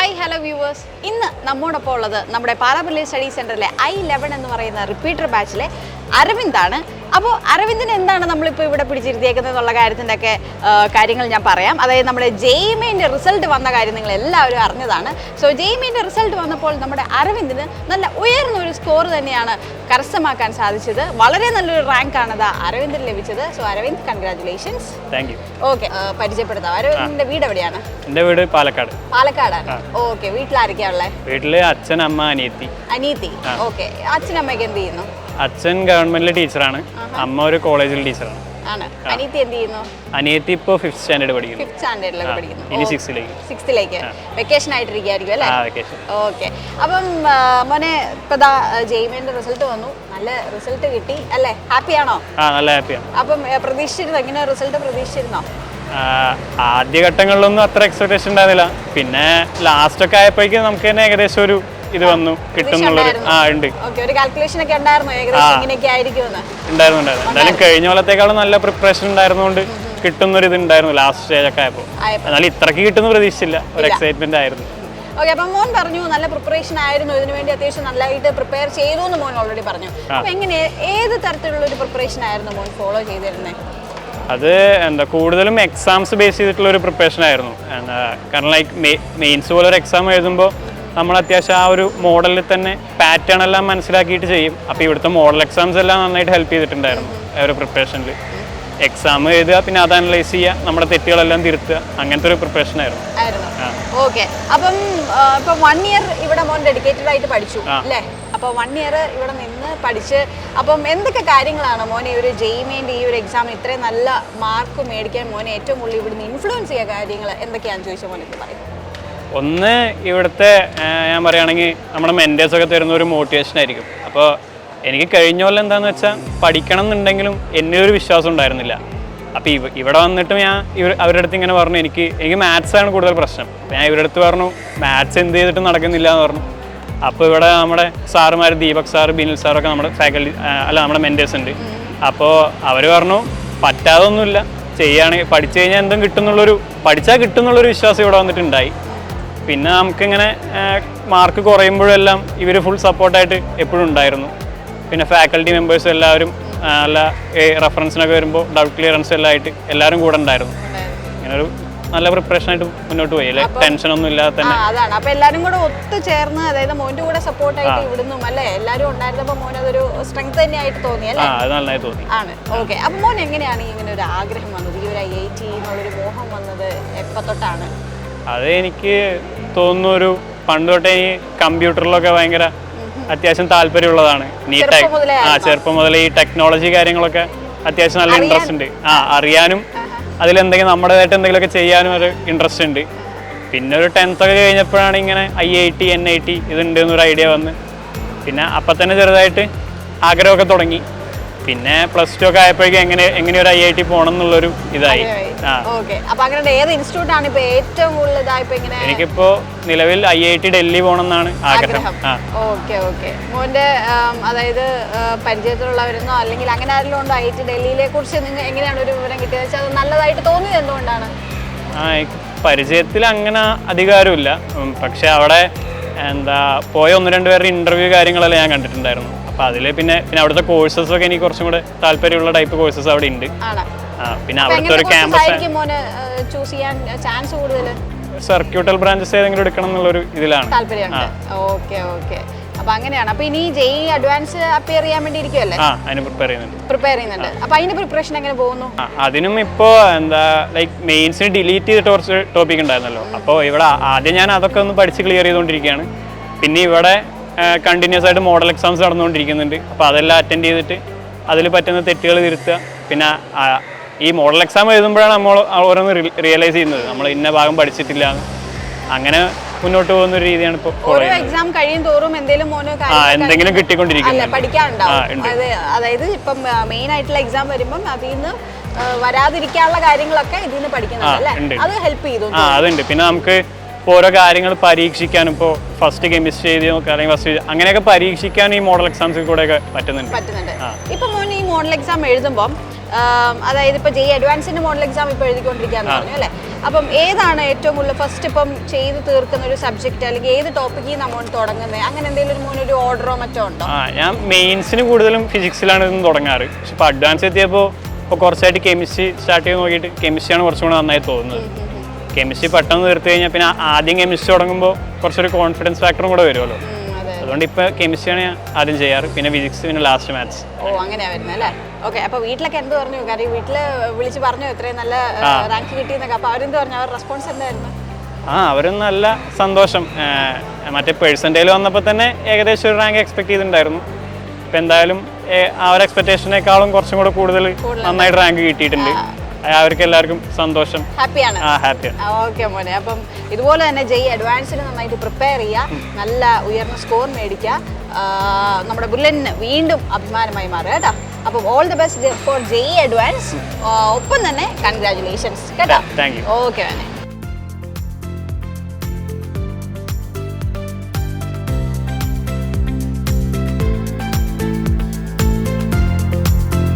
Hi hello viewers, ഇന്ന് നമ്മോടൊപ്പം ഉള്ളത് നമ്മുടെ പാലാപ്പള്ളി സ്റ്റഡി സെൻറ്ററിലെ I11 എന്ന് പറയുന്ന റിപ്പീറ്റർ ബാച്ചിലെ അരവിന്ദാണ്. അപ്പോൾ അരവിന്ദിന് എന്താണ് നമ്മളിപ്പോൾ ഇവിടെ പിടിച്ചിരുത്തിയേക്കുന്നത് എന്നുള്ള കാര്യത്തിൻ്റെയൊക്കെ കാര്യങ്ങൾ ഞാൻ പറയാം. അതായത് നമ്മുടെ JEE റിസൾട്ട് വന്ന കാര്യം നിങ്ങൾ എല്ലാവരും അറിഞ്ഞതാണ്. സോ JEE റിസൾട്ട് വന്നപ്പോൾ നമ്മുടെ അരവിന്ദിന് നല്ല ഉയർന്ന ഒരു സ്കോർ തന്നെയാണ് കരസ്ഥമാക്കാൻ സാധിച്ചത്. വളരെ നല്ലൊരു റാങ്കാണ് അരവിന്ദിന് ലഭിച്ചത്. So Aravind, congratulations. Thank you. Okay, പരിചയപ്പെടുത്താം. അരവിന്ദിന്റെ വീട് എവിടെയാണ്? എൻ്റെ വീട് പാലക്കാട്. പാലക്കാടാണ്. ഓക്കെ, വീട്ടിലാരൊക്കെയാ ഉള്ളത്? വീട്ടില് അച്ഛൻ, അമ്മ, അനിയത്തി. അനിയത്തി. ഓക്കെ, അച്ഛനമ്മയൊക്കെ എന്ത് ചെയ്യുന്നു? അച്ഛൻ ഗവൺമെന്റിലെ ടീച്ചറാണ്, അമ്മ ഒരു കോളേജിൽ ടീച്ചറാണ്. ആണ്. അനിയത്തി എന്ത് ചെയ്യുന്നു? അനിയത്തി ഇപ്പോൾ 5th സ്റ്റാൻഡേർഡ് പഠിക്കുന്നു. 5th സ്റ്റാൻഡേർഡിലൊക്കെ പഠിക്കുന്നു. ഇനി 6th-ലേക്ക്. വെക്കേഷൻ ആയിട്ടിരിക്കുകയായിരിക്കും അല്ലേ? ഓക്കെ. അപ്പം മോനെ ഇപ്പം JEE റിസൾട്ട് വന്നു, നല്ല റിസൾട്ട് കിട്ടി അല്ലേ? ഹാപ്പിയാണോ? നല്ല ഹാപ്പിയാണ്. അപ്പം പ്രതീക്ഷിച്ചിരുന്നോ? ഇങ്ങനെ റിസൾട്ട് പ്രതീക്ഷിച്ചിരുന്നോ? ആദ്യഘട്ടങ്ങളിലൊന്നും അത്ര എക്സ്പെക്ടേഷൻ ഉണ്ടായിരുന്നില്ല. പിന്നെ ലാസ്റ്റ് ഒക്കെ ആയപ്പോഴേക്കും നമുക്ക് തന്നെ ഏകദേശം ഒരു ഇത് വന്നു കിട്ടുന്നുള്ളൊരു ഉണ്ട്. ഒരു കാൽക്കുലേഷൻ ഒക്കെ ഉണ്ടായിരുന്നു ഏകദേശം ഇങ്ങനെയൊക്കെ ആയിരിക്കുമെന്ന്? ഉണ്ടായിരുന്നു. എന്തായാലും കഴിഞ്ഞ കൊല്ലത്തേക്കാളും നല്ല പ്രിപ്പറേഷൻ ഉണ്ടായിരുന്നുകൊണ്ട് കിട്ടുന്നൊരു ഇത് ഉണ്ടായിരുന്നു ലാസ്റ്റ് സ്റ്റേജ് ഒക്കെ ആയപ്പോൾ. എന്നാലും ഇത്രക്ക് കിട്ടുന്ന പ്രതീക്ഷിച്ചില്ല, ഒരു എക്സൈറ്റ്മെന്റ് ആയിരുന്നു. ഓക്കെ, അപ്പം മോൻ പറഞ്ഞു നല്ല പ്രിപ്പറേഷൻ ആയിരുന്നു, ഇതിനു വേണ്ടി അത്യാവശ്യം നല്ലതായിട്ട് പ്രിപ്പയർ ചെയ്തു എന്ന് മോൻ ഓൾറെഡി പറഞ്ഞു. അപ്പൊ എങ്ങനെ, ഏത് തരത്തിലുള്ള ഒരു പ്രിപ്പറേഷൻ ആയിരുന്നു മോൻ ഫോളോ ചെയ്തിരുന്നത്? അത് കൂടുതലും എക്സാംസ് ബേസ് ചെയ്തിട്ടുള്ള ഒരു പ്രിപ്പറേഷൻ ആയിരുന്നു. കാരണം ലൈക്ക് മെയിൻസ് പോലെ ഒരു എക്സാം എഴുതുമ്പോൾ നമ്മൾ അത്യാവശ്യം ആ ഒരു മോഡലിൽ തന്നെ പാറ്റേൺ എല്ലാം മനസ്സിലാക്കിയിട്ട് ചെയ്യും. അപ്പോൾ ഇവിടുത്തെ മോഡൽ എക്സാംസ് എല്ലാം നന്നായിട്ട് ഹെൽപ്പ് ചെയ്തിട്ടുണ്ടായിരുന്നു ആ ഒരു പ്രിപ്പറേഷനിൽ. എക്സാം എഴുതുക, പിന്നെ അത് അനലൈസ് ചെയ്യുക, നമ്മുടെ തെറ്റുകളെല്ലാം തിരുത്തുക, അങ്ങനത്തെ ഒരു പ്രിപ്പറേഷൻ ആയിരുന്നു. ഓക്കെ, അപ്പം ഇപ്പൊ 1 ഇയർ ഇവിടെ മോൻ ഡെഡിക്കേറ്റഡ് ആയിട്ട് പഠിച്ചു അല്ലേ? അപ്പോൾ 1 ഇയർ ഇവിടെ നിന്ന് പഠിച്ച്, അപ്പം എന്തൊക്കെ കാര്യങ്ങളാണ് മോനെ ഒരു JEE ഈ ഒരു എക്സാമിന് ഇത്രയും നല്ല മാർക്ക് മേടിക്കാൻ മോനെ ഏറ്റവും കൂടുതൽ ഇവിടുന്ന് ഇൻഫ്ലുവൻസ് ചെയ്യുക കാര്യങ്ങൾ എന്തൊക്കെയാണെന്ന് ചോദിച്ചാൽ മോനെ പറയും. ഒന്ന്, ഇവിടുത്തെ ഞാൻ പറയുകയാണെങ്കിൽ നമ്മുടെ മെൻറ്റേഴ്സൊക്കെ തരുന്ന ഒരു മോട്ടിവേഷൻ ആയിരിക്കും. അപ്പോൾ എനിക്ക് കഴിഞ്ഞ കൊല്ലം എന്താണെന്ന് വെച്ചാൽ പഠിക്കണം എന്നുണ്ടെങ്കിലും എന്നെ ഒരു വിശ്വാസം ഉണ്ടായിരുന്നില്ല. അപ്പോൾ ഇവിടെ വന്നിട്ട് ഞാൻ അവരുടെ അടുത്ത് ഇങ്ങനെ പറഞ്ഞു, എനിക്ക് മാത്സാണ് കൂടുതൽ പ്രശ്നം. ഞാൻ ഇവരുടെ അടുത്ത് പറഞ്ഞു മാത്സ് എന്ത് ചെയ്തിട്ടും നടക്കുന്നില്ല എന്ന് പറഞ്ഞു. അപ്പോൾ ഇവിടെ നമ്മുടെ സാറുമാർ ദീപക് സാർ, ബിനിൽ സാറൊക്കെ നമ്മുടെ ഫാക്കൽറ്റി നമ്മുടെ മെൻറ്റേഴ്സ് ഉണ്ട്. അപ്പോൾ അവർ പറഞ്ഞു പറ്റാതൊന്നുമില്ല, ചെയ്യുകയാണെങ്കിൽ പഠിച്ചു കഴിഞ്ഞാൽ എന്തും പഠിച്ചാൽ കിട്ടുന്നുള്ളൊരു വിശ്വാസം ഇവിടെ വന്നിട്ടുണ്ടായി. പിന്നെ നമുക്കിങ്ങനെ മാർക്ക് കുറയുമ്പോഴെല്ലാം ഇവർ ഫുൾ സപ്പോർട്ടായിട്ട് എപ്പോഴും ഉണ്ടായിരുന്നു. പിന്നെ ഫാക്കൽറ്റി മെമ്പേഴ്സും എല്ലാവരും നല്ല റെഫറൻസിനൊക്കെ വരുമ്പോൾ ഡൗട്ട് ക്ലിയറൻസ് എല്ലാം ആയിട്ട് എല്ലാവരും കൂടെ ഉണ്ടായിരുന്നു. ഇങ്ങനെ ഒരു നല്ല പ്രിപ്പറേഷൻ ആയിട്ട് മുന്നോട്ട് പോയി അല്ലേ, ടെൻഷൻ ഒന്നും ഇല്ലാതെ തന്നെ. അതാണ്, അപ്പൊ എല്ലാവരും കൂടെ ഒത്തുചേർന്ന്, അതായത് മോന്റെ കൂടെ സപ്പോർട്ടായിട്ട് ഇവിടുന്നും അല്ലേ എല്ലാവരും ഉണ്ടായിരുന്നപ്പോൾ മോൻ അതൊരു സ്ട്രെങ്ത് തന്നെയായിട്ട് തോന്നി അല്ലേ? അത് നന്നായി തോന്നി. ആണ്. ഓക്കെ, അപ്പൊ മോൻ എങ്ങനെയാണ് ഇങ്ങനെ ഒരു ആഗ്രഹം വന്നത്, ഈ ഒരു IIT എന്നുള്ളൊരു മോഹം വന്നത് എപ്പോൾ തൊട്ടാണ്? അത് എനിക്ക് തോന്നുന്നു ഒരു പണ്ട് തൊട്ടേ ഈ കമ്പ്യൂട്ടറിലൊക്കെ ഭയങ്കര അത്യാവശ്യം താല്പര്യമുള്ളതാണ്. ചെറുപ്പം മുതൽ ഈ ടെക്നോളജി കാര്യങ്ങളൊക്കെ അത്യാവശ്യം നല്ല ഇൻട്രസ്റ്റ് ഉണ്ട്. അറിയാനും അതിലെന്തെങ്കിലും നമ്മുടേതായിട്ട് എന്തെങ്കിലുമൊക്കെ ചെയ്യാനും ഒരു ഇൻട്രസ്റ്റ് ഉണ്ട്. പിന്നെ ഒരു 10th ഒക്കെ കഴിഞ്ഞപ്പോഴാണ് ഇങ്ങനെ IIT NIT ഇതുണ്ട് എന്നൊരു ഐഡിയ വന്ന്, പിന്നെ അപ്പം തന്നെ ചെറുതായിട്ട് ആഗ്രഹമൊക്കെ തുടങ്ങി. പിന്നെ +2 ഒക്കെ ആയപ്പോഴേക്കും എങ്ങനെ ഒരു IIT പോകണം എന്നുള്ളൊരു ഇതായി. എനിക്കിപ്പോ നിലവിൽ IIT ഡൽഹി പോകണം എന്നാണ് ആഗ്രഹം. മോന്റെ അതായത് പരിചയത്തിലുള്ളവരെന്നോ അല്ലെങ്കിൽ അങ്ങനെ ആരെങ്കിലും ഉണ്ടോ IIT ഡൽഹിയിലെ കുറിച്ച് നിങ്ങൾ എങ്ങനെയാണ് ഒരു വിവരം കിട്ടിയത്? വെച്ചാൽ അത് നല്ലതായിട്ട് തോന്നിയത് എന്തുകൊണ്ടാണ്? പരിചയത്തിൽ അങ്ങനെ അധികാരമില്ല, പക്ഷെ അവിടെ പോയ 1-2 പേരുടെ ഇന്റർവ്യൂ കാര്യങ്ങളെല്ലാം ഞാൻ കണ്ടിട്ടുണ്ടായിരുന്നു. അപ്പോൾ അതിൽ പിന്നെ അവിടുത്തെ കോഴ്സസൊക്കെ എനിക്ക് കുറച്ചും കൂടെ താല്പര്യമുള്ള ടൈപ്പ് കോഴ്സസ് അവിടെ ഉണ്ട്. പിന്നെ അവിടുത്തെ ഒരു ക്യാമ്പസ് സർക്യൂട്ടൽ ബ്രാഞ്ചസ് ഏതെങ്കിലും എടുക്കണം എന്നുള്ളൊരു ഇതിലാണ്. അപ്പൊ അങ്ങനെയാണ്. അപ്പൊ ഇനി JEE അഡ്വാൻസ് അപ്പിയർ ചെയ്യാൻ വേണ്ടി ഇരിക്കുമല്ലേ? അതിന് പ്രിപ്പയർ ചെയ്യുന്നുണ്ട്. അപ്പൊ അതിന്റെ പ്രിപ്പറേഷൻ എങ്ങനെ പോകുന്നു? അതിനും ഇപ്പോ ലൈക്ക് മെയിൻസിന് ഡിലീറ്റ് ചെയ്തിട്ട് കുറച്ച് ടോപ്പിക് ഉണ്ടായിരുന്നല്ലോ. അപ്പോൾ ഇവിടെ ആദ്യം ഞാൻ അതൊക്കെ ഒന്ന് പഠിച്ച് ക്ലിയർ ചെയ്തുകൊണ്ടിരിക്കുകയാണ്. പിന്നെ ഇവിടെ കണ്ടിന്യൂസ് ആയിട്ട് മോഡൽ എക്സാംസ് നടന്നുകൊണ്ടിരിക്കുന്നുണ്ട്. അപ്പോൾ അതെല്ലാം അറ്റൻഡ് ചെയ്തിട്ട് അതിൽ പറ്റുന്ന തെറ്റുകൾ തിരുത്തുക. പിന്നെ ഈ മോഡൽ എക്സാം എഴുതുമ്പോഴാണ് നമ്മൾ ഓരോന്ന് റിയലൈസ് ചെയ്യുന്നത് നമ്മൾ ഇന്ന ഭാഗം പഠിച്ചിട്ടില്ല. അങ്ങനെ മുന്നോട്ട് പോകുന്ന ഒരു രീതിയാണ് ഇപ്പോൾ. ഓരോ എക്സാം കഴിയും തോറും എന്തെങ്കിലും കിട്ടിക്കൊണ്ടിരിക്കും, പഠിക്കാനുണ്ടാവും. അതായത് ഇപ്പം മെയിൻ ആയിട്ടുള്ള എക്സാം വരുമ്പം അതിൽ നിന്ന് വരാതിരിക്കാനുള്ള കാര്യങ്ങളൊക്കെ ഇതിൽ നിന്ന് പഠിക്കുന്നുണ്ട്. അത് ഹെൽപ്പ് ചെയ്തു. അതുണ്ട്. പിന്നെ നമുക്ക് ഓരോ കാര്യങ്ങൾ പരീക്ഷിക്കാനും, ഇപ്പോൾ ഫസ്റ്റ് കെമിസ്ട്രി എഴുതി നോക്കുക അല്ലെങ്കിൽ ഫസ്റ്റ് അങ്ങനെയൊക്കെ പരീക്ഷിക്കാനും ഈ മോഡൽ എക്സാംസിൽ കൂടെയൊക്കെ പറ്റുന്നുണ്ട്. ഇപ്പം മോൻ ഈ മോഡൽ എക്സാം എഴുതുമ്പോൾ അതായത് ഇപ്പോൾ ജെഇ അഡ്വാൻസിന്റെ മോഡൽ എക്സാം ഇപ്പോൾ എഴുതിക്കൊണ്ടിരിക്കുകയെന്ന് പറഞ്ഞു അല്ലേ? അപ്പം ഏതാണ് ഏറ്റവും കൂടുതൽ ഫസ്റ്റ് ഇപ്പം ചെയ്ത് തീർക്കുന്ന ഒരു സബ്ജക്റ്റ്, അല്ലെങ്കിൽ ഏത് ടോപ്പിക്കിൽ നമ്മൾ തുടങ്ങുന്നത്, അങ്ങനെ എന്തെങ്കിലും ഒരു ഓർഡറോ മറ്റോ ഉണ്ടോ? ഞാൻ മെയിൻസിന് കൂടുതലും ഫിസിക്സിലാണ് ഇതൊന്നും തുടങ്ങാറ്. പക്ഷെ ഇപ്പോൾ അഡ്വാൻസ് എത്തിയപ്പോൾ കുറച്ചായിട്ട് കെമിസ്ട്രി സ്റ്റാർട്ട് ചെയ്ത് നോക്കിയിട്ട് കെമിസ്ട്രിയാണ് കുറച്ചും കൂടെ നന്നായി തോന്നുന്നത്. കെമിസ്ട്രി പെട്ടെന്ന് തീർത്ത് കഴിഞ്ഞാൽ പിന്നെ ആദ്യം കെമിസ്ട്രി തുടങ്ങുമ്പോൾ കുറച്ചൊരു കോൺഫിഡൻസ് ഫാക്ടറും കൂടെ വരുമല്ലോ. അതുകൊണ്ട് ഇപ്പോൾ കെമിസ്ട്രിയാണ് ഞാൻ ആദ്യം ചെയ്യാറ്, പിന്നെ ഫിസിക്സ്, പിന്നെ ലാസ്റ്റ് മാത്സ്. ഓ അങ്ങനെയാ വരുന്നത് അല്ലേ? ഓക്കെ. അപ്പോൾ വീട്ടിലൊക്കെ എന്ത് പറഞ്ഞു? കാര്യം വീട്ടിൽ വിളിച്ച് പറഞ്ഞു ഇത്രയും നല്ല റാങ്ക് കിട്ടിയെന്നൊക്കെ. അപ്പോൾ അവരെന്ത് പറഞ്ഞു? അവർ റെസ്പോൺസ് എന്തായിരുന്നു? അവരും നല്ല സന്തോഷം. മറ്റേ പേഴ്സൻറ്റേജിൽ വന്നപ്പോൾ തന്നെ ഏകദേശം ഒരു റാങ്ക് എക്സ്പെക്ട് ചെയ്തിട്ടുണ്ടായിരുന്നു. ഇപ്പം എന്തായാലും ആ ഒരു എക്സ്പെക്ടേഷനേക്കാളും കുറച്ചും കൂടെ കൂടുതൽ നന്നായിട്ട് റാങ്ക് കിട്ടിയിട്ടുണ്ട്. അവർക്ക് എല്ലാവർക്കും സന്തോഷം, ഹാപ്പിയാണ്. ഹാപ്പിയാണ്. ഓക്കെ മോനെ. അപ്പം ഇതുപോലെ തന്നെ ജെഇ അഡ്വാൻസിന് നന്നായിട്ട് പ്രിപ്പയർ ചെയ്യുക, നല്ല ഉയർന്ന സ്കോർ മേടിക്കുക, നമ്മുടെ ബുള്ളറ്റിന് വീണ്ടും അഭിമാനമായി മാറുക കേട്ടോ. അപ്പം all the best for JEE advance. ഒപ്പം തന്നെ കൺഗ്രാറ്റുലേഷൻസ് കേട്ടോ. Thank you. ഓക്കെ മോനെ.